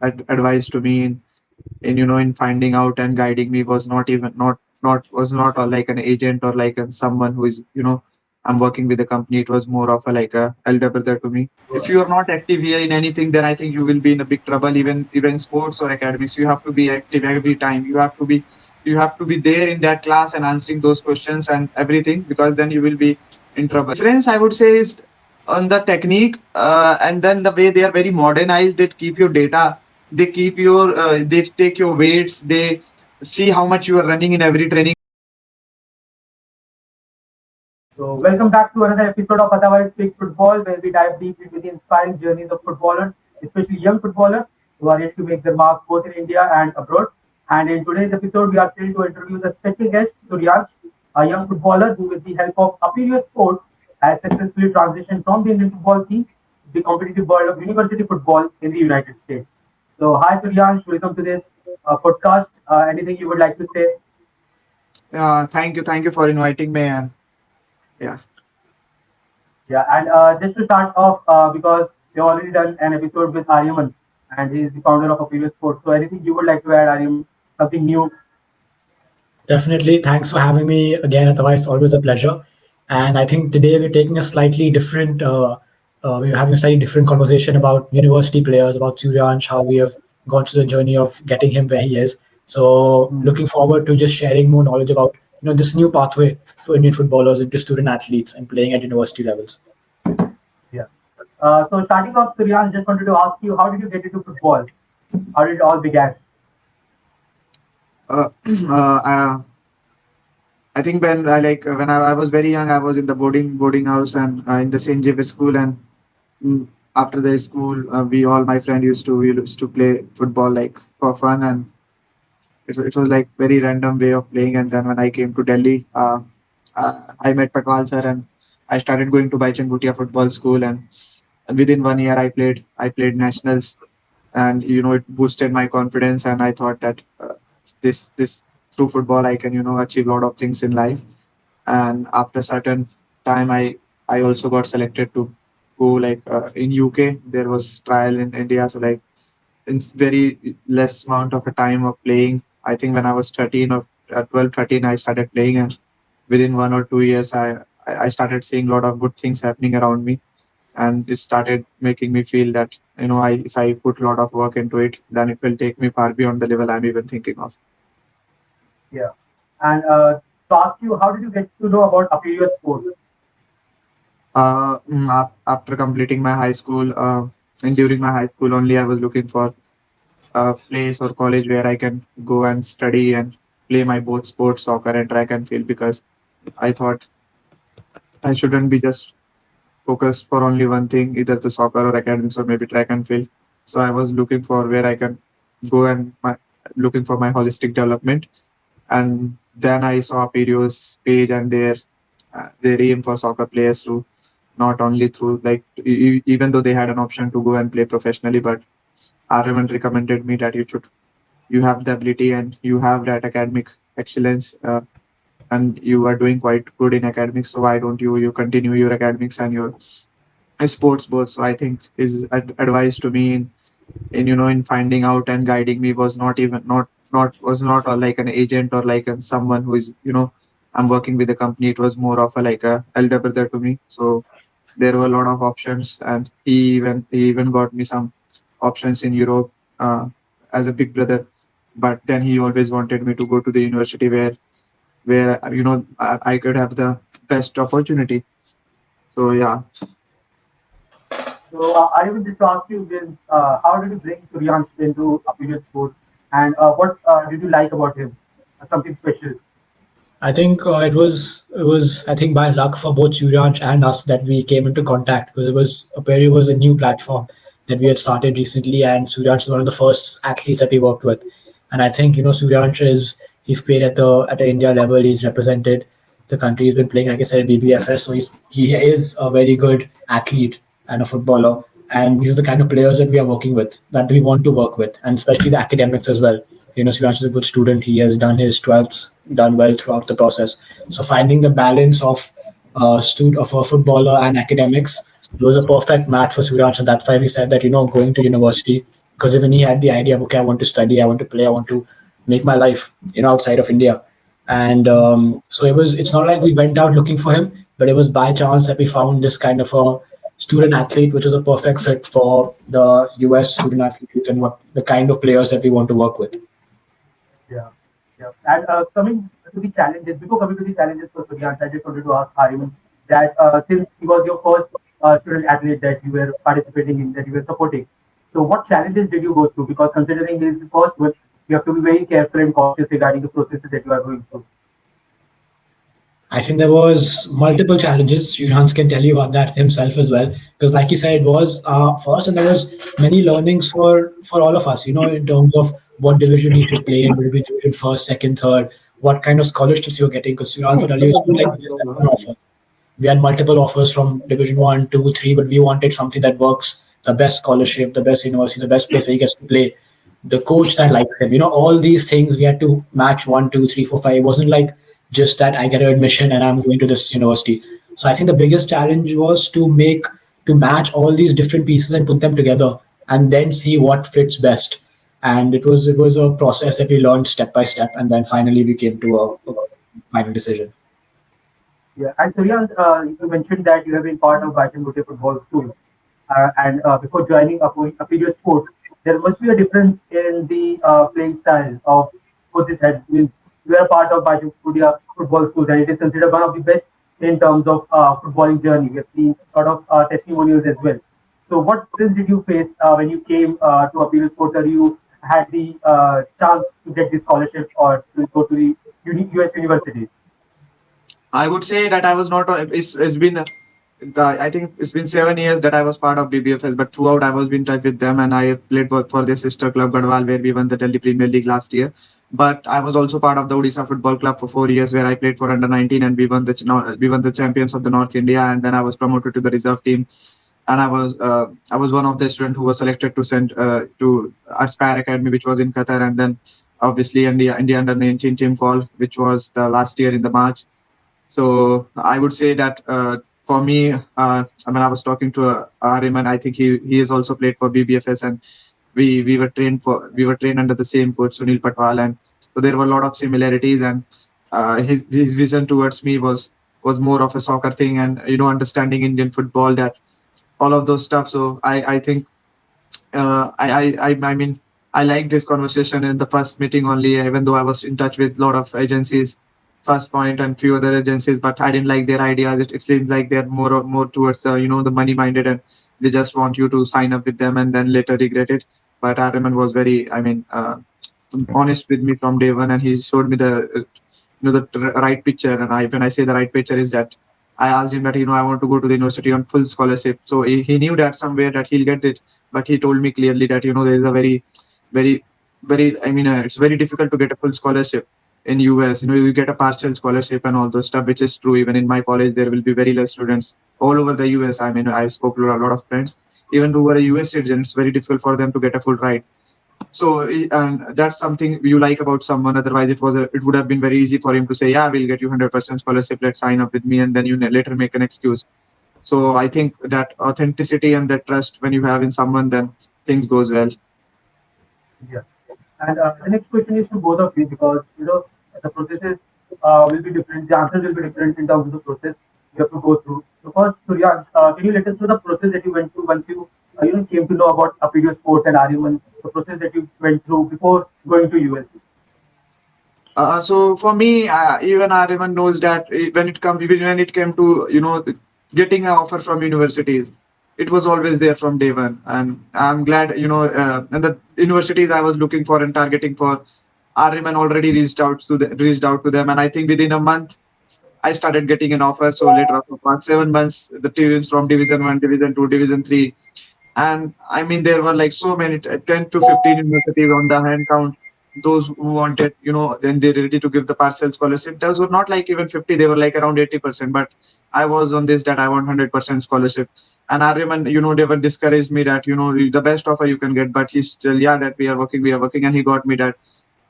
advice to me in finding out and guiding me was not even not was not like an agent or like someone who is I'm working with a company. It was more of a like a elder brother to me. If you are not active here in anything, then I think you will be in a big trouble. Even sports or academics, you have to be active every time. You have to be there in that class and answering those questions and everything, because then you will be in trouble. Difference I would say is on the technique, and then the way they are very modernized. They keep your data, they take your weights, they see how much you are running in every training. So, welcome back to another episode of Atawaris Speaks Football, where we dive deep into the inspiring journeys of footballers, especially young footballers who are yet to make their mark both in India and abroad. And in today's episode, we are thrilled to introduce a special guest, Suryansh, a young footballer who, with the help of Aperio Sports, has successfully transitioned from the Indian football scene to the competitive world of university football in the United States. So, hi Suryansh, welcome to this podcast. Anything you would like to say? Thank you for inviting me. And yeah. Yeah, and just to start off, because we have already done an episode with Aryaman, and he is the founder of Aperio Sports. So, anything you would like to add, Aryaman? Something new? Definitely. Thanks for having me again, Atawa. It's always a pleasure. And I think today we're taking a slightly different, we're having a slightly different conversation about university players, about Suryansh, how we have gone through the journey of getting him where he is. So Mm. looking forward to just sharing more knowledge about, this new pathway for Indian footballers into student athletes and playing at university levels. Yeah. So, starting off, Suryan, just wanted to ask you, how did you get into football? How did it all begin? uh, uh, I think when I was very young, I was in the boarding house and in the St. Javier school. And after the school, my friend we used to play football like for fun. And it was like very random way of playing. And then when I came to Delhi, I met Patwal sir, and I started going to Baichang Bhutia football school. And within 1 year, I played nationals, and it boosted my confidence. And I thought that this through football I can achieve a lot of things in life. And after certain time, I also got selected to go like in UK. There was trial in India, so like in very less amount of a time of playing. I think when I was 13 or 12, 13, I started playing. And within 1 or 2 years, I started seeing a lot of good things happening around me. And it started making me feel that if I put a lot of work into it, then it will take me far beyond the level I'm even thinking of. Yeah. And to ask you, how did you get to know about Aperio Sports? After completing my high school, and during my high school only, I was looking for a place or college where I can go and study and play my both sports, soccer and track and field, because I thought I shouldn't be just focused for only one thing, either the soccer or academics or maybe track and field. So I was looking for where I can go and looking for my holistic development. And then I saw Perio's page and their aim for soccer players to not only through like even though they had an option to go and play professionally, but Aryaman recommended me that you have the ability and you have that academic excellence, and you are doing quite good in academics. So why don't you continue your academics and your sports both? So I think his advice to me in finding out and guiding me was not even not was not like an agent or like someone who is I'm working with a company. It was more of a like a elder brother to me. So there were a lot of options, and he even got me some options in Europe, as a big brother. But then he always wanted me to go to the university where I could have the best opportunity. So yeah. So, Aryaman, just to ask you, is, how did you bring Suryansh into Aperio Sports? And what did you like about him? Something special? I think it was I think by luck for both Suryansh and us that we came into contact, because it was Aperio was a new platform that we had started recently, and Suryansh is one of the first athletes that we worked with. And I think Suryansh he's played at the India level. He's represented the country. He's been playing, like I said, BBFS. So he is a very good athlete and a footballer. And these are the kind of players that we are working with, that we want to work with, and especially the academics as well. Suryansh is a good student. He has done his 12th, done well throughout the process. So finding the balance of of a footballer and academics was a perfect match for Suryansh, and that's why we said that going to university because even he had the idea of, okay, I want to study, I want to play, I want to make my life, outside of India. And so it's not like we went out looking for him, but it was by chance that we found this kind of a student athlete, which was a perfect fit for the US student athlete and what the kind of players that we want to work with. Yeah, yeah. And coming to the challenges, before coming to the challenges for Suryansh, I just wanted to ask Aryaman that since he was your first student athlete that you were participating in, that you were supporting, so what challenges did you go through? Because considering he is the first one, you have to be very careful and cautious regarding the processes that you are going through. I think there was multiple challenges. Hans can tell you about that himself as well, because like you said, it was first, and there was many learnings for all of us. In terms of what division you should play in, will it be division first, second, third, what kind of scholarships you're getting. Because Hans would tell you, it's not like we just had one offer. We had multiple offers from division one, two, three, but we wanted something that works, the best scholarship, the best university, the best place where he gets to play, the coach that likes him. All these things we had to match one, two, three, four, five. It wasn't like just that I get an admission and I'm going to this university. So I think the biggest challenge was to match all these different pieces and put them together and then see what fits best. And it was a process that we learned step by step, and then finally we came to a final decision. Yeah, and Suryansh, you mentioned that you have been part of Bajamute football school, and before joining Aperio Sports, there must be a difference in the playing style of both this head. Means you are a part of Bajamute football school, and it is considered one of the best in terms of footballing journey. We have seen a lot of testimonials as well. So, what difference did you face when you came to Aperio Sports, or you had the chance to get the scholarship or to go to the US universities? I would say that I was not. It's been. I think it's been 7 years that I was part of BBFS, but throughout I was in touch with them, and I played for their sister club Gadwal, where we won the Delhi Premier League last year. But I was also part of the Odisha Football Club for 4 years, where I played for under 19, and we won the champions of the North India, and then I was promoted to the reserve team, and I was one of the students who was selected to send to Aspire Academy, which was in Qatar, and then obviously India under 19 team call, which was the last year in the March. So I would say that for me, I was talking to Aryaman. I think he has also played for BBFS, and we were trained under the same coach Sunil Patwal, and so there were a lot of similarities. And his vision towards me was more of a soccer thing, and understanding Indian football, that all of those stuff. So I think I mean, I liked this conversation in the first meeting only, even though I was in touch with a lot of agencies, First Point and few other agencies, but I didn't like their ideas. It seems like they're more towards the money minded, and they just want you to sign up with them and then later regret it. But Araman was very, honest with me from day one, and he showed me the right picture. And when I say the right picture is that I asked him that I want to go to the university on full scholarship. So he knew that somewhere that he'll get it, but he told me clearly that there is a very very it's very difficult to get a full scholarship in US. You get a partial scholarship and all those stuff, which is true. Even in my college, there will be very less students all over the US. I spoke to a lot of friends, even who are US citizens. It's very difficult for them to get a full ride. So and that's something you like about someone. Otherwise, it would have been very easy for him to say, "Yeah, we'll get you 100% scholarship. Let's sign up with me," and then you later make an excuse. So I think that authenticity and that trust when you have in someone, then things goes well. Yeah. And the next question is to both of you because the processes will be different. The answers will be different in terms of the process you have to go through. So first, Suryansh, can you let us know the process that you went through once you came to know about Aperio Sports and Aryaman, the process that you went through before going to US? So for me, even everyone knows that even when it came to getting an offer from universities, it was always there from day one, and I'm glad and the universities I was looking for and targeting for, Ariman already reached out to them, and I think within a month I started getting an offer. So later, after past 7 months, the teams from Division One, Division Two, Division Three, and I mean, there were like so many, 10 to 15 universities on the hand count. Those who wanted, then they're ready to give the partial scholarship. Those were not like even 50, they were like around 80%. But I was on this that I want 100% scholarship. And Aryaman, never discouraged me that, the best offer you can get. But he's still, yeah, that we are working. And he got me that.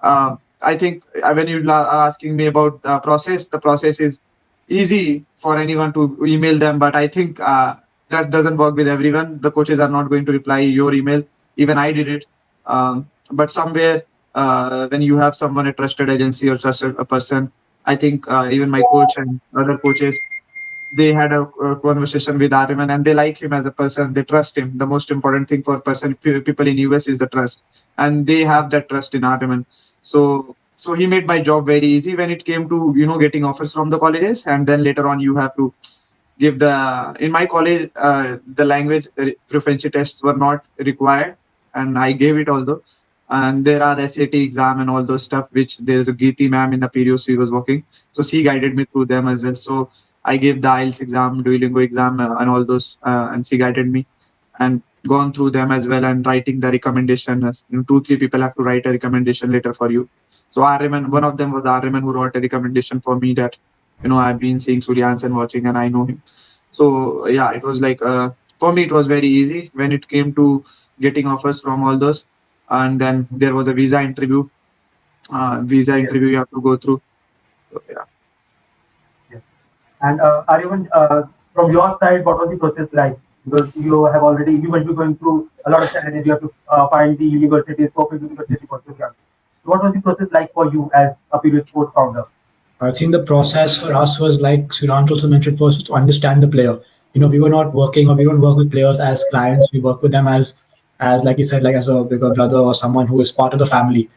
I think when you are asking me about the process is easy for anyone to email them. But I think that doesn't work with everyone. The coaches are not going to reply your email. Even I did it. But somewhere, when you have someone, a trusted agency or trusted a person, I think even my coach and other coaches, they had a conversation with Aryaman and they like him as a person. They trust him. The most important thing for people in US is the trust, and they have that trust in Aryaman. So he made my job very easy when it came to getting offers from the colleges, and then later on you have to give the in my college the language proficiency tests were not required, and I gave it although. And there are SAT exam and all those stuff which there is a Geeti ma'am in Aperio she was working, so she guided me through them as well. So I gave the IELTS exam, Duolingo exam, and all those, and she guided me and gone through them as well, and writing the recommendation. Two, three people have to write a recommendation letter for you. So Aryaman, one of them was Aryaman who wrote a recommendation for me that, I've been seeing Suryansh and watching, and I know him. So yeah, it was like for me it was very easy when it came to getting offers from all those. And then there was a visa interview. Yes, You have to go through. So, yeah. yes. And Aryaman, from your side, what was the process like? Because you must be going through a lot of challenges. You have to find the universities, perfect university for Suryansh. So what was the process like for you as a Aperio Sports founder? I think the process for us was like Suryansh also mentioned first was to understand the player. We were not working or we don't work with players as clients. We work with them as like you said, like as a bigger brother or someone who is part of the family.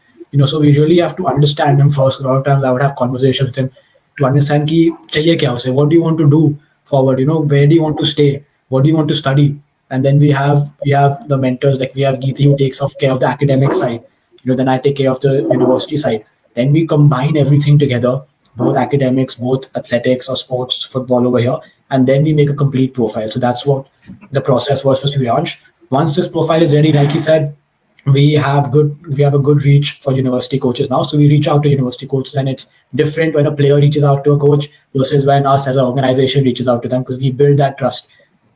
So we really have to understand him first. A lot of times I would have conversations with him to understand ki chahiye kya usse, what do you want to do forward, where do you want to stay, what do you want to study. And then we have the mentors, like we have Geeti who takes off care of the academic side, then I take care of the university side. Then we combine everything together, both academics, both athletics or sports, football over here, and then we make a complete profile. So that's what the process was for Suryansh. Once this profile is ready, like he said, we have a good reach for university coaches now. So we reach out to university coaches, and it's different when a player reaches out to a coach versus when us as an organization reaches out to them, because we build that trust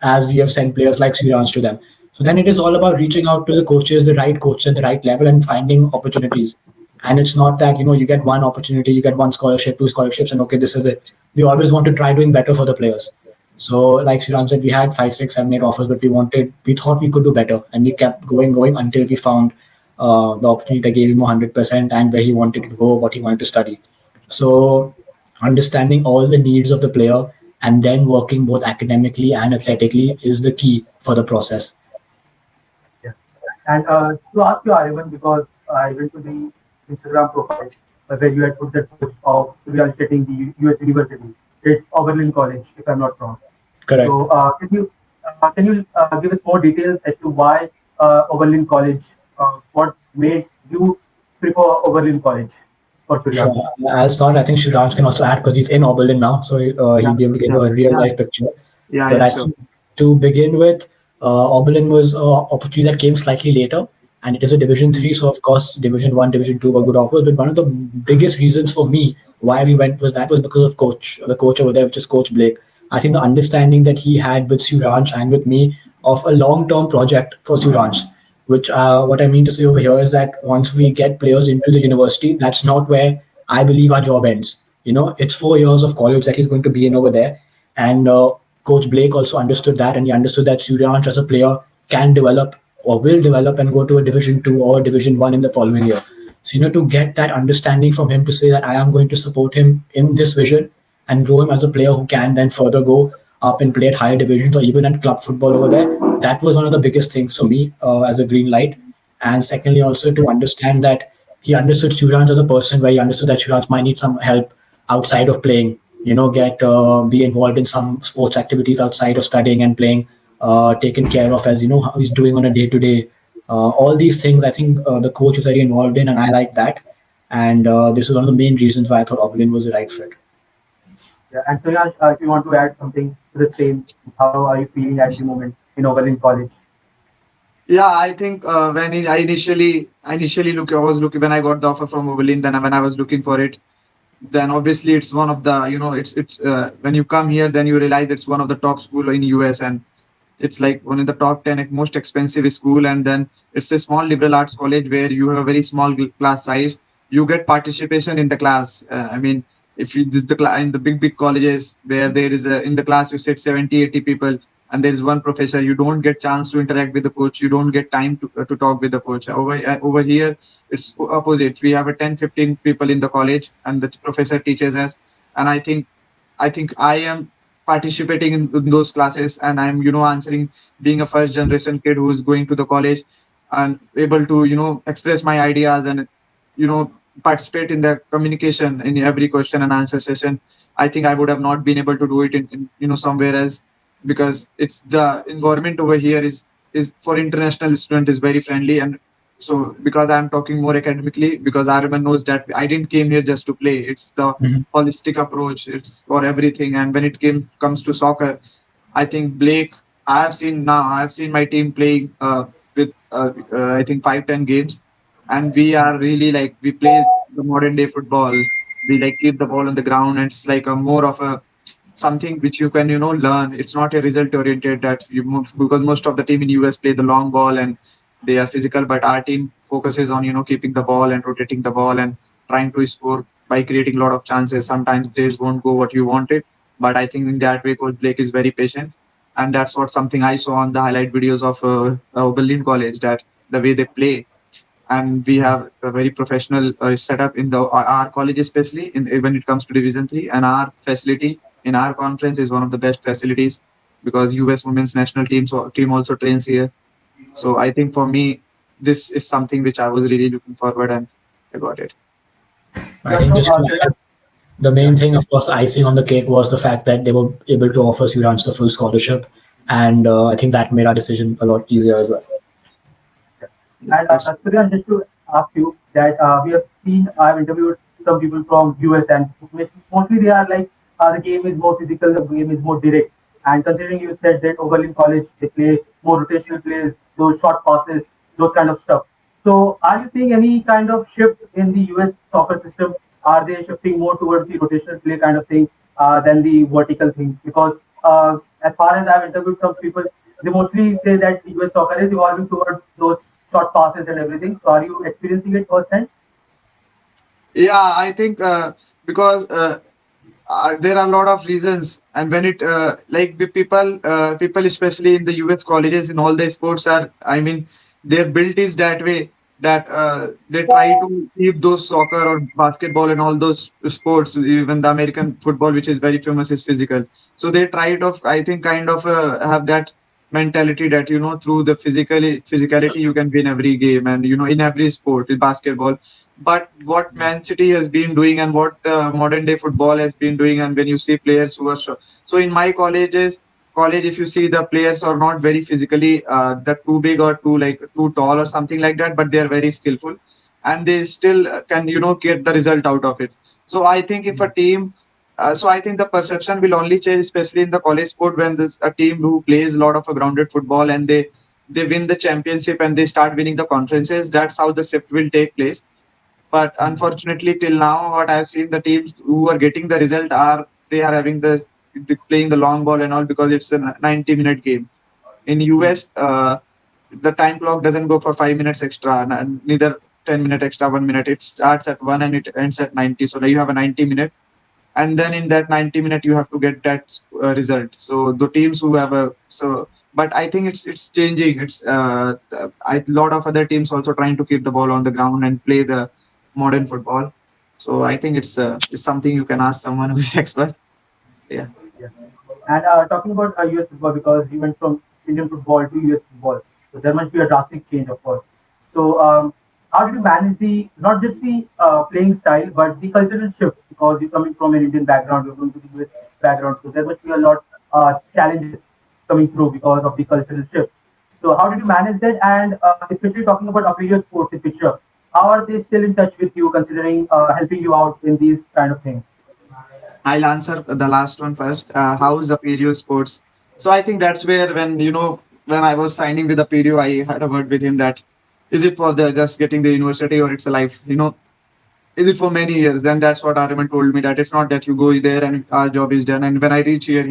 as we have sent players like Suryansh to them. So then it is all about reaching out to the coaches, the right coach at the right level, and finding opportunities. And it's not that you get one opportunity, you get one scholarship, two scholarships, and okay, this is it. We always want to try doing better for the players. So like Sriram said, we had five, six, seven, eight offers, but we thought we could do better, and we kept going until we found the opportunity that gave him 100% and where he wanted to go, what he wanted to study. So understanding all the needs of the player and then working both academically and athletically is the key for the process. Yeah. And to ask you, Aryaman, because I went to the Instagram profile where you had put that post of Suryansh getting the US University. It's Oberlin College, if I'm not wrong. Correct. So can you give us more details as to why Oberlin College? What made you prefer Oberlin College for Sure. Suryansh? I'll start. I think Sriram can also add because he's in Oberlin now, so Yeah, he'll be able to give Yeah. a real Yeah. life picture. Yeah. But Yeah. I Sure. think to begin with, Oberlin was an opportunity that came slightly later, and it is a Division Mm. Three. So of course, Division One, Division Two were good offers. But one of the biggest reasons for me why we went was because of the coach over there, which is Coach Blake. I think the understanding that he had with Suryansh and with me of a long-term project for Suryansh. Which what I mean to say over here is that once we get players into the university, that's not where I believe our job ends. It's 4 years of college that he's going to be in over there, and Coach Blake also understood that, and he understood that Suryansh as a player can develop or will develop and go to a Division Two or Division One in the following year. So to get that understanding from him to say that I am going to support him in this vision and grow him as a player who can then further go up and play at higher divisions or even at club football over there. That was one of the biggest things for me as a green light. And secondly, also to understand that he understood Suryansh as a person, where he understood that Suryansh might need some help outside of playing. Get be involved in some sports activities outside of studying and playing, taken care of as how he's doing on a day to day. All these things, I think the coach was very involved in, and I like that. And this is one of the main reasons why I thought Oberlin was the right fit. Yeah. And Suryansh, if you want to add something to the same, how are you feeling at the moment in Oberlin College? Yeah, I think when I initially look, I was looking when I got the offer from Oberlin. Then when I was looking for it, then obviously it's one of the it's when you come here, then you realize it's one of the top school in US, and it's like one of the top 10 most expensive school. And then it's a small liberal arts college where you have a very small class size. You get participation in the class. I mean, if you in the big colleges where there is in the class you sit 70, 80 people, and there is one professor, you don't get chance to interact with the coach, you don't get time to talk with the coach. Over here it's opposite. We have a 10-15 people in the college and the professor teaches us. And I think I am participating in those classes, and I'm answering, being a first generation kid who is going to the college and able to express my ideas and you know participate in the communication in every question and answer session. I think I would have not been able to do it in somewhere else, because it's the environment over here is for international student is very friendly. And so because I'm talking more academically, because Aryaman knows that I didn't came here just to play. It's the Mhm. holistic approach. It's for everything. And when it comes to soccer, I think Blake. I've seen my team playing with I think 5-10 games, and we are really like we play the modern day football. We like keep the ball on the ground, and it's like a more of a something which you can learn. It's not a result oriented that because most of the team in US play the long ball and they are physical, but our team focuses on keeping the ball and rotating the ball and trying to score by creating a lot of chances. Sometimes days won't go what you wanted, but I think in that way Coach Blake is very patient, and that's what something I saw on the highlight videos of Oberlin College, that the way they play. And we have a very professional setup in the our college, especially when it comes to Division 3, and our facility in our conference is one of the best facilities, because US women's national team also trains here. So I think for me this is something which I was really looking forward, and I got it. I Yeah, think so just to Suryansh, add, the yeah. main thing, of course, the icing on the cake was the fact that they were able to offer Suryansh the full scholarship, and I think that made our decision a lot easier as well. Yeah, And that's Suryan, just to ask you that we have seen, I've interviewed some people from US, and mostly they are like the game is more physical, the game is more direct. And considering you said that Oberlin College, they play more rotational plays, those short passes, those kind of stuff. So are you seeing any kind of shift in the US soccer system? Are they shifting more towards the rotational play kind of thing than the vertical thing? Because as far as I've interviewed some people, they mostly say that US soccer is evolving towards those short passes and everything. So are you experiencing it firsthand? yeah. I think because there are a lot of reasons, and when it like the people especially in the US colleges in all the sports are, I mean, their build is that way, that they try to keep those soccer or basketball and all those sports. Even the American football, which is very famous, is physical. So they try to, I think, kind of have that mentality that through the physicality you can win every game, and in every sport in basketball. But what Man City has been doing and what the modern day football has been doing, and when you see players who are so in my college, if you see the players are not very physically that too big or too tall or something like that, but they are very skillful, and they still can get the result out of it. So I think if a team so I think the perception will only change, especially in the college sport, when there's a team who plays a lot of a grounded football and they win the championship and they start winning the conferences. That's how the shift will take place. But unfortunately, till now, what I've seen, the teams who are getting the result are they are having the playing the long ball and all, because it's a 90-minute game. In US, the time clock doesn't go for 5 minutes extra, neither 10 minute extra, 1 minute. It starts at one and it ends at 90. So now you have a 90 minute, and then in that 90 minute you have to get that result. So the teams who have a so but I think it's changing. It's a lot of other teams also trying to keep the ball on the ground and play the modern football. So I think it's something you can ask someone who's expert. Yeah. Yeah. And talking about US football, because we went from Indian football to US football, so there must be a drastic change, of course. So how did you manage the not just the playing style, but the cultural shift? Because you're coming from an Indian background, you're going to the US background, so there must be a lot challenges coming through because of the cultural shift. So how did you manage that? And especially talking about Aperio Sports in picture, how are they still in touch with you, considering helping you out in these kind of things? I'll answer the last one first. How's Aperio Sports? So I think that's where when I was signing with Aperio, I had a word with him that is it for the just getting the university or it's a life? Is it for many years? Then that's what Aryaman told me, that it's not that you go there and our job is done. And when I reach here,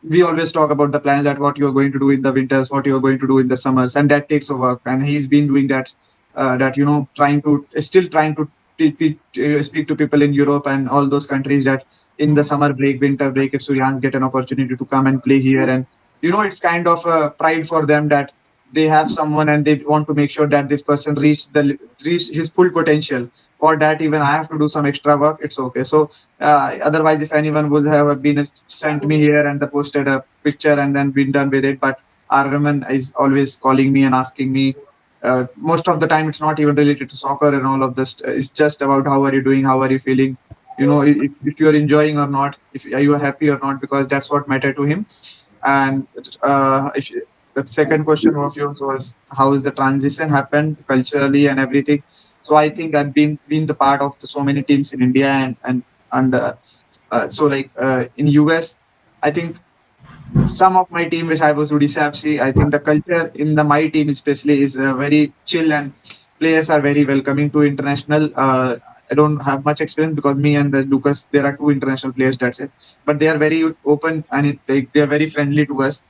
we always talk about the plans, that what you're going to do in the winters, what you're going to do in the summers, and that takes a work. And he's been doing that, trying to still trying to speak to people in Europe and all those countries, that in the summer break, winter break, if Suryans get an opportunity to come and play here, and it's kind of a pride for them that they have someone and they want to make sure that this person reach his full potential. For that, even I have to do some extra work. It's okay. So otherwise, if anyone would have been sent me here and they posted a picture and then been done with it, but Aryaman is always calling me and asking me. Most of the time, it's not even related to soccer and all of this. It's just about how are you doing, how are you feeling, if you're enjoying or not, if you are happy or not, because that's what matter to him. And the second question of yours was how is the transition happened culturally and everything. So I think I've been the part of so many teams in India, and in US, I think some of my team which I was Odisha FC, I think the culture in the my team especially is very chill, and players are very welcoming to international. I don't have much experience because me and the Lucas, there are two international players, that's it. But they are very open, and they are very friendly to us,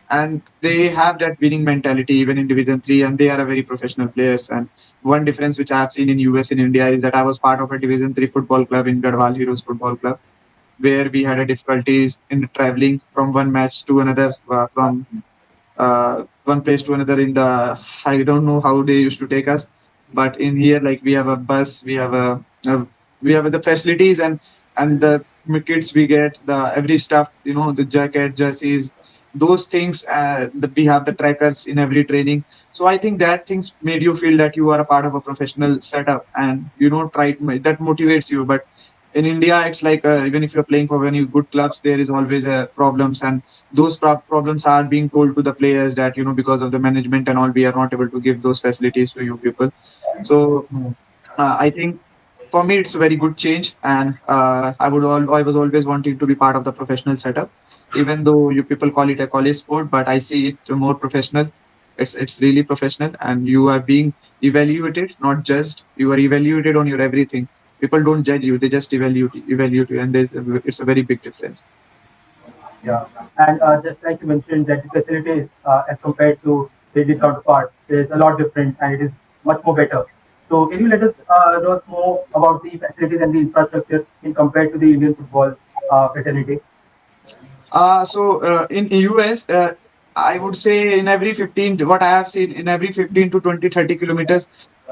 and they have that winning mentality even in Division Three, and they are a very professional players. And one difference which I have seen in US in India is that I was part of a Division Three football club in Garhwal Heroes Football Club, where we had a difficulties in traveling from one match to another, from one place to another. I don't know how they used to take us, but in here, like we have a bus, we have the facilities, and the kits we get, the every stuff, the jacket, jerseys, those things. We have the trackers in every training. So I think that things made you feel that you are a part of a professional setup, and that motivates you. But in India, it's like even if you're playing for any good clubs, there is always problems, and those problems are being told to the players that because of the management and all, we are not able to give those facilities to you people. So I think for me it's a very good change, and I was always wanting to be part of the professional setup, even though you people call it a college sport, but I see it more professional. It's really professional, and you are being evaluated, not judged. You are evaluated on your everything. People don't judge you; they just evaluate you, and it's a very big difference. Yeah, and just like you mentioned that the facilities as compared to the counterpart is a lot different and it is much more better. So can you let us know more about the facilities and the infrastructure in compared to the Indian football fraternity? In US, I would say in every 15, what I have seen, in every 15 to 20, 30 kilometers,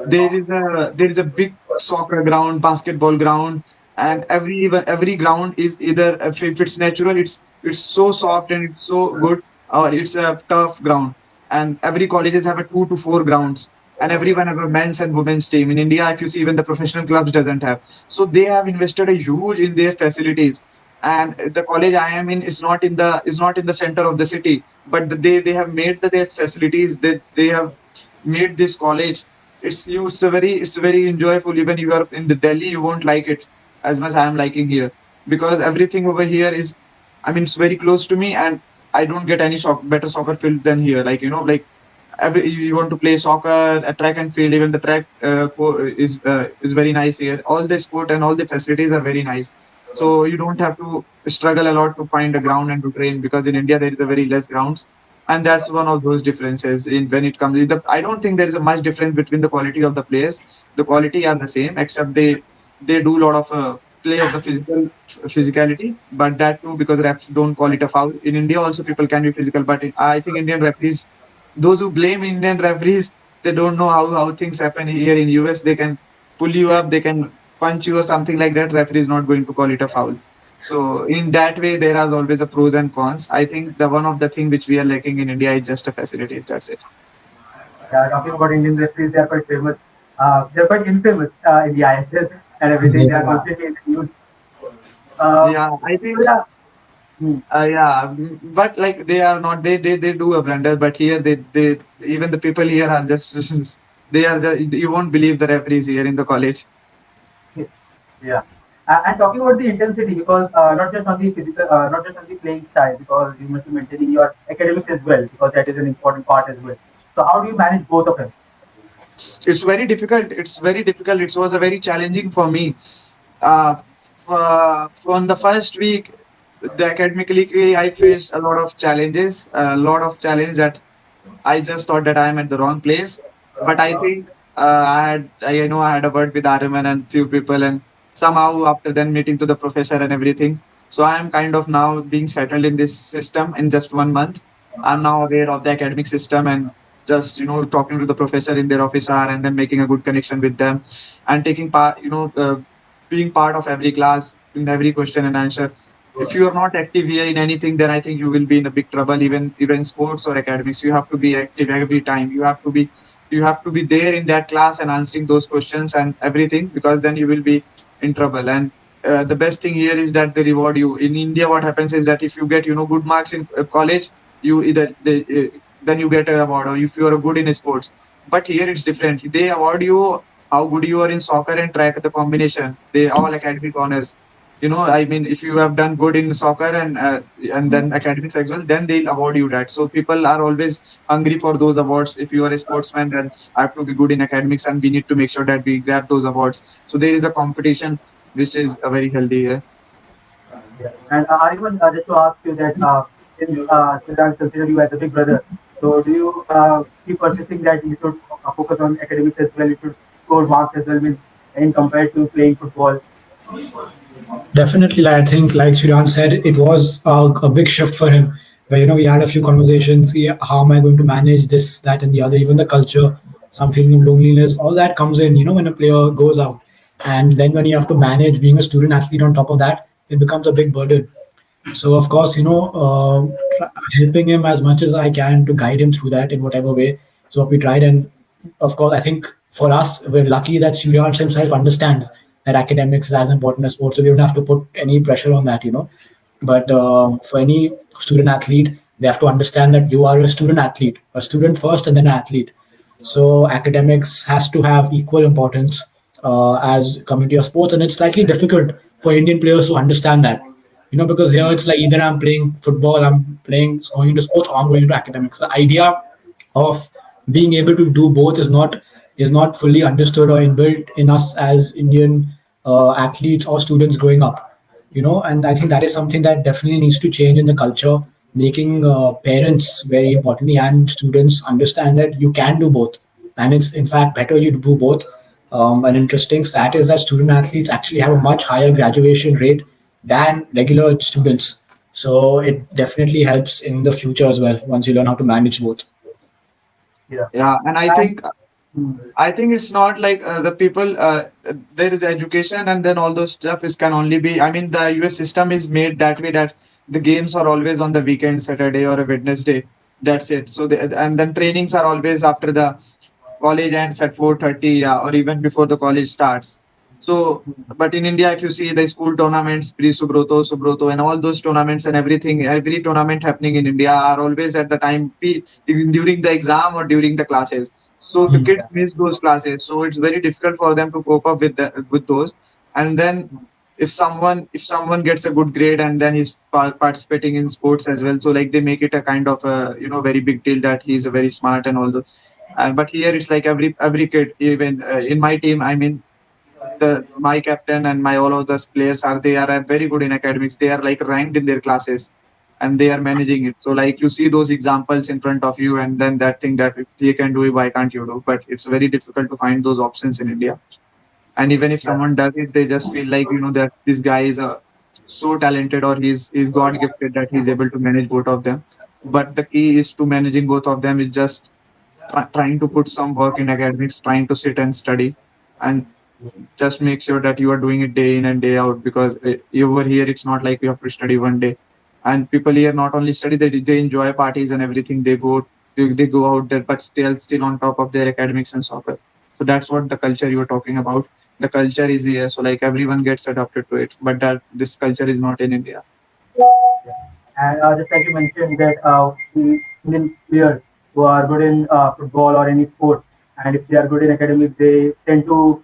there is a big soccer ground, basketball ground, and every ground is either, if it's natural, it's so soft and it's so good, or it's a tough ground. And every colleges have a 2 to 4 grounds, and everyone have a men's and women's team. In India, if you see, even the professional clubs doesn't have. So they have invested a huge in their facilities, and the college I am in is not in the center of the city, but they have made their facilities. They have made this college. It's very enjoyable. Even you are in the Delhi, you won't like it as much I am liking here, because everything over here is, I mean, it's very close to me, and I don't get any better soccer field than here. Like every you want to play soccer, a track and field, even the track is very nice here. All the sport and all the facilities are very nice, so you don't have to struggle a lot to find a ground and to train, because in India there is a very less grounds, and that's one of those differences in when it comes. I don't think there is a much difference between the quality of the players. The quality are the same, except they do a lot of play of the physicality, but that too because refs don't call it a foul. In India also people can be physical, but I think Indian referees, those who blame Indian referees, they don't know how things happen here in US. They can pull you up, they can punch you or something like that. Referee is not going to call it a foul. So in that way, there are always a pros and cons. I think the one of the thing which we are lacking in India is just a facilities. That's it. Yeah, talking about Indian referees, they are quite famous. They're quite infamous in the ISL and everything. They are Yeah. constantly in the news. Uh, Yeah, I so think. yeah, hmm. Yeah, but like they are not. They do a blunder, but here they even the people here are just they are just, you won't believe the referees here in the college. Yeah. And talking about the intensity, because not just on the physical, not just on the playing style, because you must be maintaining your academics as well, because that is an important part as well. So how do you manage both of them? It's very difficult. It's very difficult. It was a very challenging for me. Uh, on the first week, the academically, I faced a lot of challenges, a lot of challenge that I just thought that I am at the wrong place. But I think I had a word with Aryaman and few people, and somehow after then meeting to the professor and everything, So I am kind of now being settled in this system in just 1 month. I'm now aware of the academic system and just talking to the professor in their office hour and then making a good connection with them and taking part, being part of every class in every question and answer. If you are not active here in anything, then I think you will be in a big trouble. Even sports or academics, you have to be active every time. You have to be there in that class and answering those questions and everything, because then you will be in trouble. And the best thing here is that they reward you. In India, what happens is that if you get good marks in college, you either then you get an award, or if you are good in sports. But here it's different. They award you how good you are in soccer and track, the combination. They all academic honors. I mean, if you have done good in soccer and then academics as well, then they'll award you that. So people are always hungry for those awards. If you are a sportsman, then I have to be good in academics, and we need to make sure that we grab those awards. So there is a competition which is a very healthy. Yeah. And Aryaman, just to ask you that since Suryansh consider you as a big brother, so do you keep persisting that you should focus on academics as well, you should score marks as well, means in compared to playing football? Definitely, I think, like Shriran said, it was a big shift for him. Where we had a few conversations. Yeah, how am I going to manage this, that, and the other? Even the culture, some feeling of loneliness, all that comes in. When a player goes out, and then when you have to manage being a student athlete on top of that, it becomes a big burden. So of course, helping him as much as I can to guide him through that in whatever way. So what we tried, and of course, I think for us, we're lucky that Suryansh himself understands that academics is as important as sports, so we don't have to put any pressure on that. But for any student athlete, they have to understand that you are a student athlete, a student first, and then an athlete. So academics has to have equal importance as community of sports, and it's slightly difficult for Indian players to understand that. Because here it's like either I'm playing football, I'm playing going into sports, or I'm going into academics. The idea of being able to do both is not fully understood or inbuilt in us as Indian athletes or students growing up. And I think that is something that definitely needs to change in the culture, making parents very importantly and students understand that you can do both, and it's in fact better you do both. An interesting stat is that student athletes actually have a much higher graduation rate than regular students. So it definitely helps in the future as well once you learn how to manage both. Yeah. Yeah, and I And think I think it's not like the people. There is education, and then all those stuff is can only be. I mean, the US system is made that way that the games are always on the weekend, Saturday or a Wednesday. That's it. So and then trainings are always after the college ends at 4:30, yeah, or even before the college starts. So, but in India, if you see the school tournaments, pre-Subroto, Subroto, and all those tournaments and everything, every tournament happening in India are always at the time during the exam or during the classes. So the kids miss those classes. So it's very difficult for them to cope up with those. And then if someone gets a good grade and then he's participating in sports as well, so like they make it a kind of a very big deal that he's a very smart and all those. And but here it's like every kid, even in my team, I mean, the my captain and my all of the players they are very good in academics. They are like ranked in their classes, and they are managing it. So like you see those examples in front of you, and then that thing that if they can do it, why can't you do? But it's very difficult to find those options in India. And even if yeah, someone does it, they just feel like that this guy is so talented, or he's God gifted that he's able to manage both of them. But the key is to managing both of them is just trying to put some work in academics, trying to sit and study, and just make sure that you are doing it day in and day out, because over here it's not like you have to study one day. And people here not only study, they enjoy parties and everything. They go out there, but they're still on top of their academics and soccer. So that's what the culture you were talking about. The culture is here, so like everyone gets adapted to it, but that this culture is not in India. yeah. And just like you mentioned that the Indian players who are good in football or any sport, and if they are good in academics, they tend to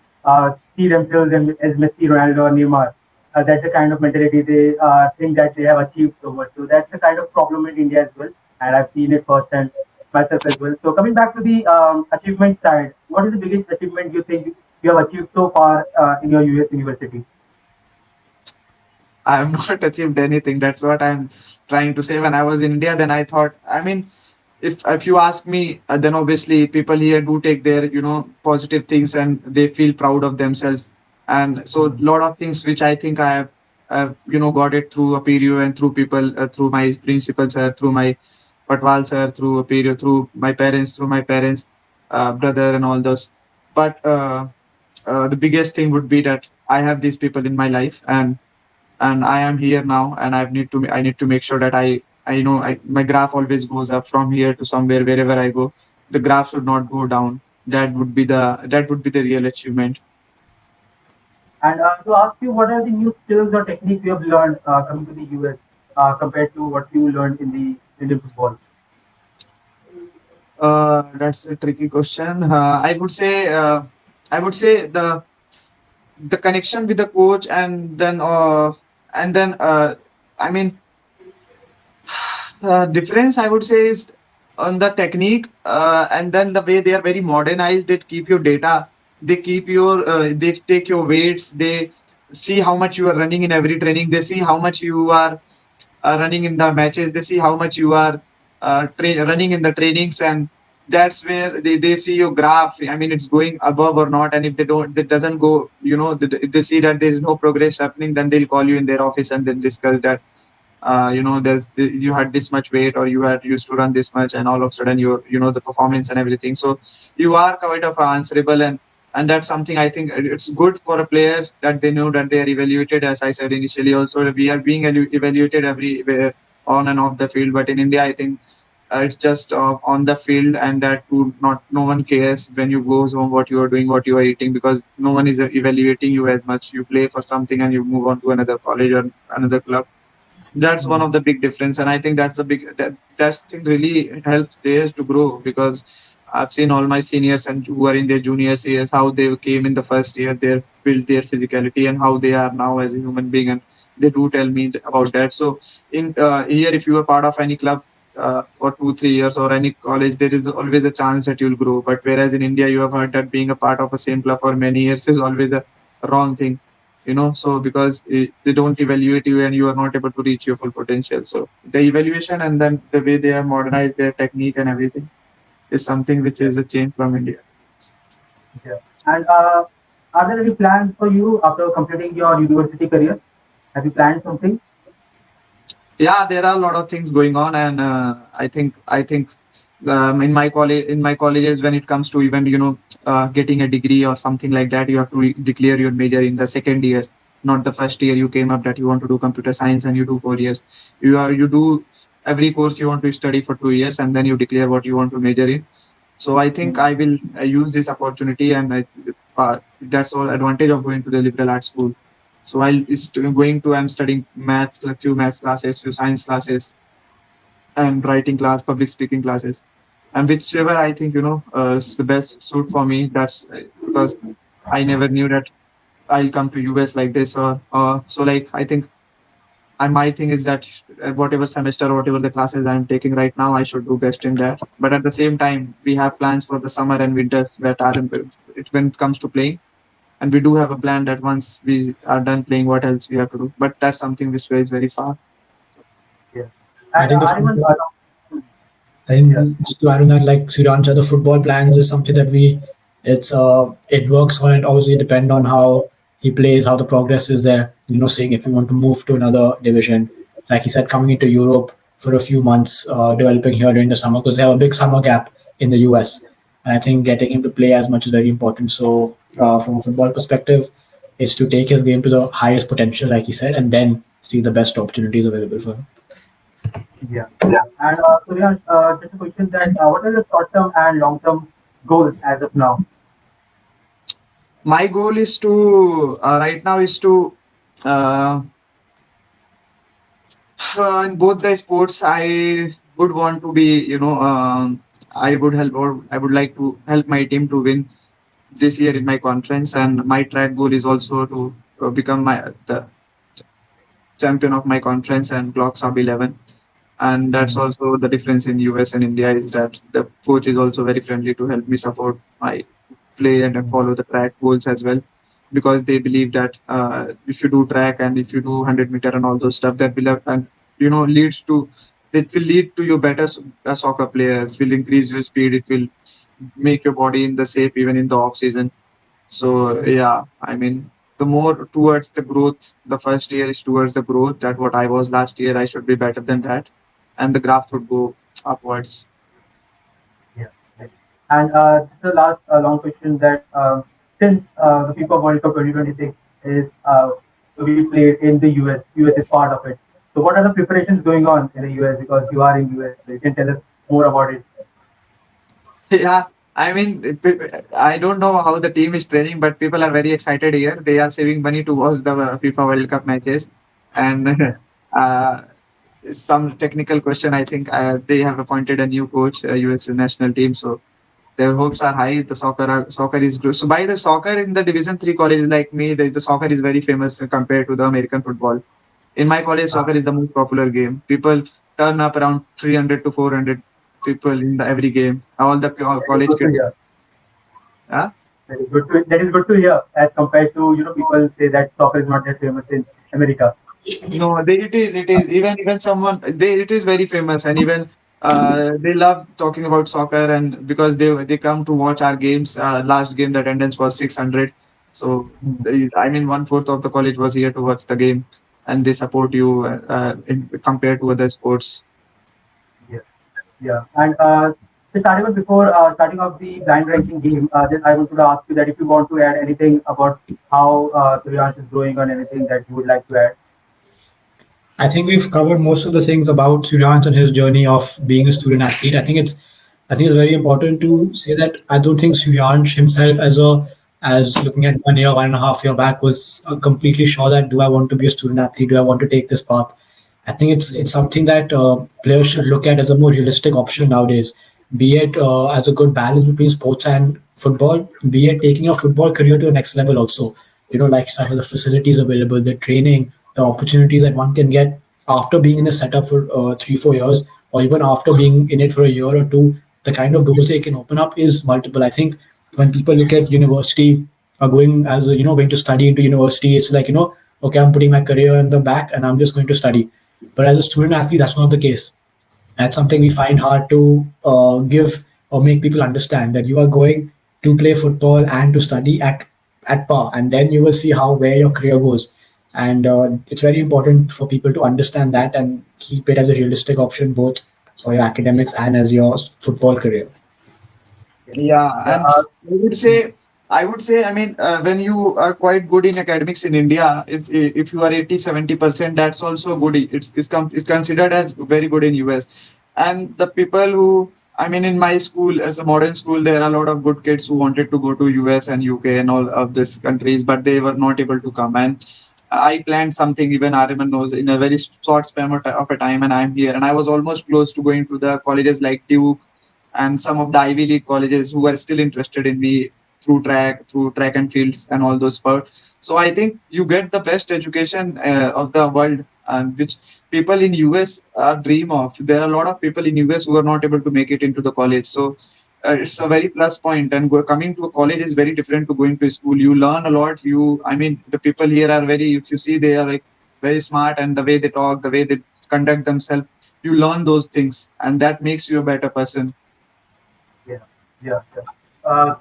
see themselves as Messi, Ronaldo, or Neymar. That's the kind of mentality they think that they have achieved so much. So that's the kind of problem in India as well, and I've seen it firsthand myself as well. So coming back to the achievement side, what is the biggest achievement you think you have achieved so far in your US university? I have not achieved anything. That's what I'm trying to say. When I was in India, then I thought, I mean, if you ask me, then obviously people here do take their positive things, and they feel proud of themselves. And so a lot of things which I think I have got it through Aperio and through people, through my principal sir, through my Patwal sir, through Aperio, through my parents, brother, and all those. But the biggest thing would be that I have these people in my life, and I am here now, and I need to make sure that my graph always goes up from here to somewhere wherever I go. The graph should not go down. That would be the real achievement. And to ask you, what are the new skills or techniques you have learned coming to the US compared to what you learned in the Indian football? That's a tricky question. I would say the connection with the coach, and then I mean difference I would say is on the technique, and then the way they are very modernized. They keep your data, they take your weights, they see how much you are running in every training, they see how much you are running in the matches, they see how much you are running in the trainings, and that's where they see your graph. I mean, it's going above or not, and if it doesn't go, if they see that there is no progress happening, then they'll call you in their office and then discuss that you had this much weight, or you had used to run this much, and all of a sudden the performance and everything. So you are kind of answerable, and that's something I think it's good for a player, that they know that they are evaluated. As I said initially, also we are being evaluated everywhere, on and off the field. But in India, I think it's just on the field, and that too, not no one cares when you go home what you are doing, what you are eating, because no one is evaluating you as much. You play for something and you move on to another college or another club. That's one of the big difference, and I think that thing really helps players to grow, because I've seen all my seniors and who are in their juniors years, how they came in the first year, they built their physicality, and how they are now as a human being, and they do tell me about that. So in here, if you are part of any club for 2 3 years or any college, there is always a chance that you'll grow. But whereas in India, you have heard that being a part of a same club for many years is always a wrong thing, so because they don't evaluate you, and you are not able to reach your full potential. So the evaluation, and then the way they have modernized their technique and everything, is something which Yeah, is a change from India. yeah. And are there any plans for you after completing your university career? Have you planned something? Yeah, there are a lot of things going on, and I think in my colleges, when it comes to even getting a degree or something like that, you have to declare your major in the second year, not the first year you came up that you want to do computer science and you do 4 years. You do every course you want to study for 2 years, and then you declare what you want to major in. So I think I will use this opportunity, and that's all advantage of going to the liberal arts school. So I'm studying maths, like few maths classes, few science classes, and writing class, public speaking classes, and whichever I think is the best suit for me. That's because I never knew that I'll come to US like this, or so. Like I think, and my thing is that whatever semester or whatever the classes I'm taking right now, I should do best in that. But at the same time, we have plans for the summer and winter that are when it comes to playing, and we do have a plan that once we are done playing, what else we have to do. But that's something which is very far. Yeah. I And think the Ariman, football I yes, think just to add on that, like Suryansh, the football plans is something that it works on it. Obviously, depend on how he plays, how the progress is there. Seeing if you want to move to another division, like he said, coming into Europe for a few months, developing here during the summer because they have a big summer gap in the US, and I think getting him to play as much is very important. So, from a football perspective, is to take his game to the highest potential, like he said, and then see the best opportunities available for him. yeah. And Suryansh, just a question that what are your short-term and long-term goals as of now? My goal is to right now is to uh, in both the sports, I would want to be, I would help, or I would like to help my team to win this year in my conference, and my track goal is also to become the champion of my conference and clock sub 11. And that's also the difference in US and India, is that the coach is also very friendly to help me support my play and follow the track goals as well, because they believe that if you do track and if you do 100-meter and all those stuff, that will have, and leads to it will lead to you better soccer players. It will increase your speed, it will make your body in the shape even in the off season. So yeah, I mean, the more towards the growth. The first year is towards the growth. That what I was last year, I should be better than that, and the graph would go upwards. Yeah. Right. And this is the last long question that since the FIFA World Cup 2026 is to be played in the US, US is part of it. So what are the preparations going on in the US because you are in US? So you can tell us more about it. Yeah, I mean, I don't know how the team is training, but people are very excited here. They are saving money to watch the FIFA World Cup matches, and Yeah. uh, some technical question. I think they have appointed a new coach, US national team, so their hopes are high. The soccer is good. So by the soccer in the Division Three colleges like me, the soccer is very famous compared to the American football. In my college, Uh, soccer is the most popular game. People turn up around 300 to 400 people in every game. All the that is college good to kids. hear. Huh? That is good to hear as compared to people say that soccer is not that famous in America. No, it is even someone it is very famous, and even they love talking about soccer, and because they come to watch our games. Last game the attendance was 600, so Hmm. I mean 1/4 of the college was here to watch the game, and they support you compared to other sports. Yeah. Yeah. And just starting with before starting off the blind ranking game, then I wanted to ask you that if you want to add anything about how Suryansh is growing on anything that you would like to add. I think we've covered most of the things about Suryansh and his journey of being a student athlete. I think it's very important to say that I don't think Suryansh himself as looking at 1 year, 1.5 year back was completely sure that do I want to be a student athlete? Do I want to take this path? I think it's something that players should look at as a more realistic option nowadays. Be it as a good balance between sports and football, be it taking your football career to a next level also. Like such as the facilities available, the training, the opportunities that one can get after being in the setup for 3 4 years, or even after being in it for a year or two. The kind of doors they can open up is multiple. I think when people look at university or going as a, going to study into university, it's like okay, I'm putting my career in the back and I'm just going to study. But as a student athlete, that's not the case. That's something we find hard to give or make people understand that you are going to play football and to study at par, and then you will see how where your career goes. And it's very important for people to understand that and keep it as a realistic option both for your academics and as your football career. Yeah. Yeah, Yeah. and I would say, I mean, when you are quite good in academics in India, if you are 80 70%, that's also good. It's considered as very good in US. And the people who, I mean, in my school, as a modern school, there are a lot of good kids who wanted to go to US and UK and all of these countries, but they were not able to come. And I planned something, even Aryaman knows, in a very short span of a time, and I'm here. And I was almost close to going to the colleges like Duke and some of the Ivy League colleges who are still interested in me through track and fields and all those sports. So I think you get the best education of the world, and which people in US dream of. There are a lot of people in US who are not able to make it into the college. So it's a very plus point. And coming to a college is very different to going to school. You learn a lot. I mean, the people here are very. If you see, they are like very smart, and the way they talk, the way they conduct themselves, you learn those things, and that makes you a better person. Yeah, yeah, yeah.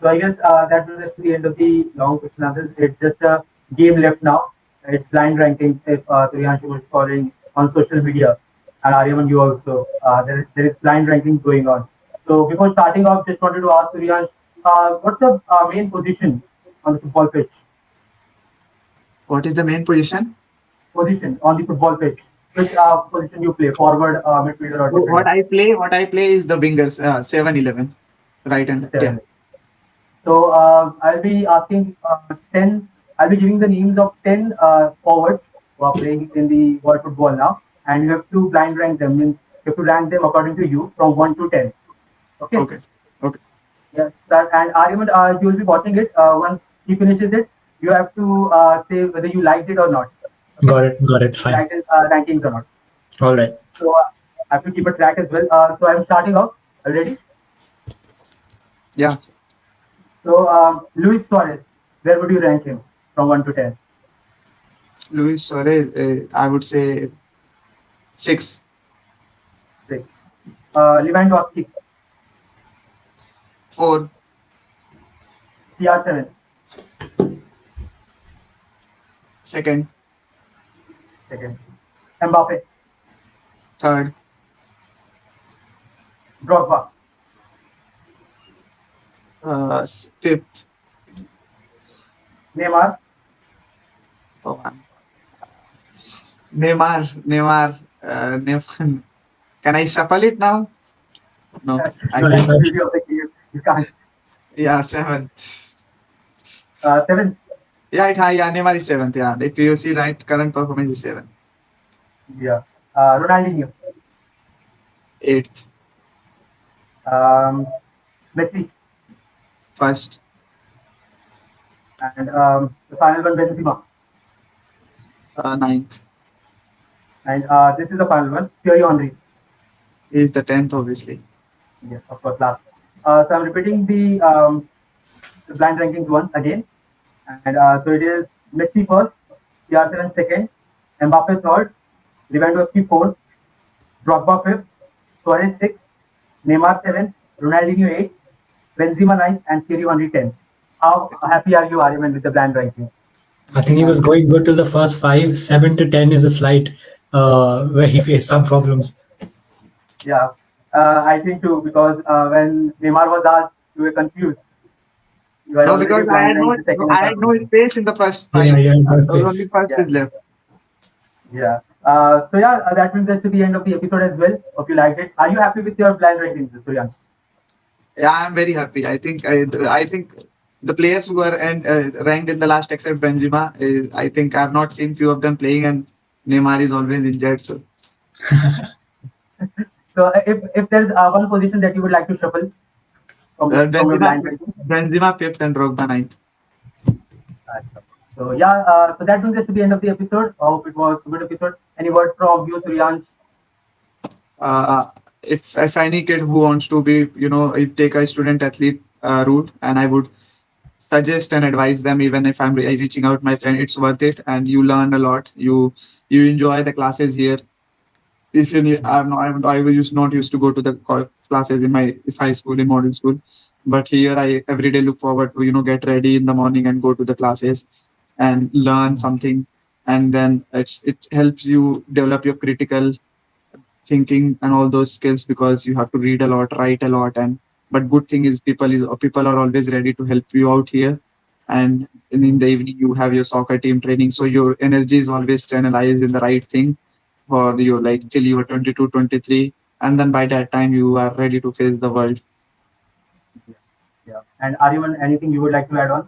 So I guess that was just the end of the long question answers. It's just a game left now. It's blind ranking. If Suryanshu was following on social media, and Aryaman, you also, there is blind ranking going on. So before starting off, just wanted to ask Suryansh, what's the main position on the football pitch? What is the main position? Position on the football pitch. Which position you play? Forward, midfielder, or What defender? I play is the wingers, 7-11, right and left. Yeah. Seven. So I'll be asking 10, I'll be giving the names of 10 forwards who are playing in the world football now, and you have to blind rank them, means you have to rank them according to you from 1 to 10. Okay? Okay. Okay. Yes, that, and Aryaman, you will be watching it. Once he finishes it, you have to say whether you liked it or not. Okay? Got it, You fine. liked his rankings or not. All right. So I have to keep a track as well. So I'm starting off already. Yeah. So Luis Suarez, where would you rank him from 1 to 10? Luis Suarez, I would say 6, 6. Lewandowski, 4, CR7, Second. Second. Mbappe. Third. Drogba. Fifth. Neymar. Oh, Neymar. Neymar. Can I shuffle it now? No, I No, you That's can't. the can't. beauty of the game. You can't. Yeah, seventh. Seventh. Yeah, Neymar is seventh. Yeah, if you see right, current performance is seventh. Yeah. Ronaldinho. Eighth. Um, Messi. First. And the final one, Benzema. Ninth. And this is the final one, Thierry Henry. He is the tenth, obviously. Yes, of course, last. So I'm repeating the blind rankings once again. And so it is Messi first, CR7 second, Mbappe third, Lewandowski fourth, Drogba fifth, Suarez sixth, Neymar seventh, Ronaldinho eighth, Benzema ninth, and Thierry Henry tenth. How happy are you, Aryaman, with the blind rankings? I think he was Um, going good till the first five. 7 to 10 is a slight where he faced some problems. Yeah, I think too, because when Neymar was asked, you were confused. You had no, already because I blind had ranked the second and I third had no position. space in the first Yeah, five. yeah, in first There was only place. first Yeah. is left. Yeah. So yeah, that brings us to the end of the episode as well. Hope you liked it. Are you happy with your blind rankings, Suryansh? Yeah, I'm very happy. I think the players who are ranked in the last except Benzema is I think I've not seen few of them playing and Neymar is always injured. So So if there's one position that you would like to shuffle from your Benzema blind rankings, Benzema fifth and Drogba ninth. so yeah, so that brings us to the end of the episode. I hope it was a good episode. Any words from you, Suryansh? If any kid who wants to be if take a student athlete route, and I would suggest and advise them, even if I'm reaching out my friend, it's worth it and you learn a lot. You enjoy the classes here. If you need, I was just not used to go to the classes in my high school, in modern school, but here I every day look forward to get ready in the morning and go to the classes and learn something, and then it helps you develop your critical thinking and all those skills, because you have to read a lot, write a lot. And but good thing is people are always ready to help you out here. And in the evening you have your soccer team training, so your energy is always channelized in the right thing for you, like till you are 22, 23, and then by that time you are ready to face the world. Yeah. And Aryaman, anything you would like to add on?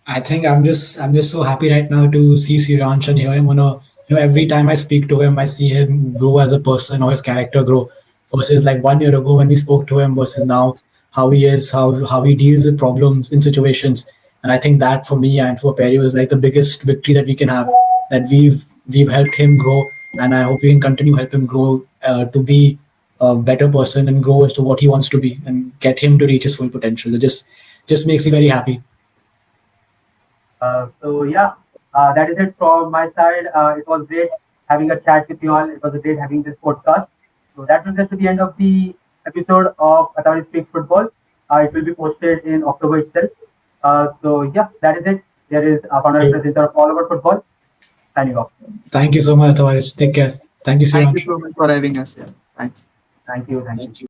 I think I'm just so happy right now to see Suryansh and hear him on a every time I speak to him I see him grow as a person or his character grow versus like 1 year ago when we spoke to him versus now how he is, how he deals with problems in situations. And I think that for me and for Perry was like the biggest victory that we can have, that we've helped him grow. And I hope we can continue help him grow to be a better person and grow as to what he wants to be and get him to reach his full potential. It just makes me very happy. So yeah, that is it from my side. It was great having a chat with you all. It was a great having this podcast. So that brings us to the end of the episode of Atawaris Speaks Football. It will be posted in October itself. So yeah, that is it. There is a founder and presenter of All About Football signing off. Thank you so much, Atawaris. Take care. Thank you, Thank you Suryansh. so much for having us. Yeah, thanks. Thank you. Thank you. Thank you.